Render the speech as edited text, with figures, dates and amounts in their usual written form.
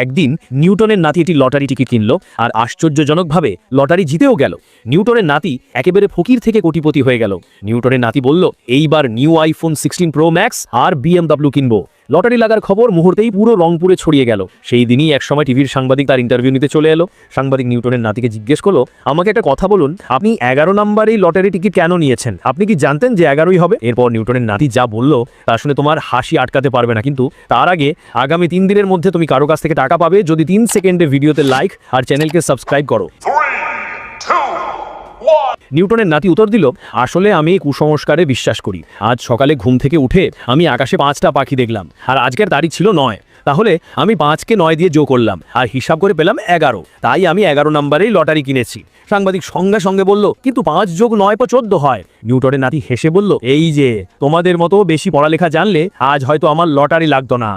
একদিন নিউটনের নাতি একটি লটারি টিকিট কিনলো আর আশ্চর্যজনকভাবে লটারি জিতেও গেল। নিউটনের নাতি একেবারে ফকির থেকে কোটিপতি হয়ে গেল। নিউটনের নাতি বলল, এইবার নিউ আইফোন 16 প্রো ম্যাক্স আর BMW কিনবো। লটারি লাগার খবর মুহূর্তেই পুরো রংপুরে ছড়িয়ে গেল। সেই দিনই একসময় টিভির সাংবাদিক তার ইন্টারভিউ নিতে চলে এলো। সাংবাদিক নিউটনের নাতিকে জিজ্ঞেস করলো, আমাকে একটা কথা বলুন, আপনি 11 নম্বরেই লটারি টিকিট কেন নিয়েছেন? আপনি কি জানতেন যে 11ই হবে? এরপর নিউটনের নাতি যা বলল তা শুনে তোমার হাসি আটকাতে পারবে না। কিন্তু তার আগে আগামী 3 দিনের মধ্যে তুমি কারো কাছ থেকে টাকা পাবে যদি 3 সেকেন্ডে ভিডিওতে লাইক আর চ্যানেলকে সাবস্ক্রাইব করো। 3, 2, 1. নিউটনের নাতি উত্তর দিল, আসলে আমি কুসংস্কারে বিশ্বাস করি। আজ সকালে ঘুম থেকে উঠে আমি আকাশে 5টা পাখি দেখলাম আর আজকের তারিখ ছিল 9। তাহলে আমি 5কে 9 দিয়ে যোগ করলাম আর হিসাব করে পেলাম 11। তাই আমি 11 নম্বরেই লটারি কিনেছি। সাংবাদিক সঙ্গে সঙ্গে বলল, কিন্তু 5 যোগ 9 = 14 হয়। নিউটনের নাতি হেসে বলল, এই যে তোমাদের মতো বেশি পড়ালেখা জানলে আজ হয়তো আমার লটারি লাগতো না।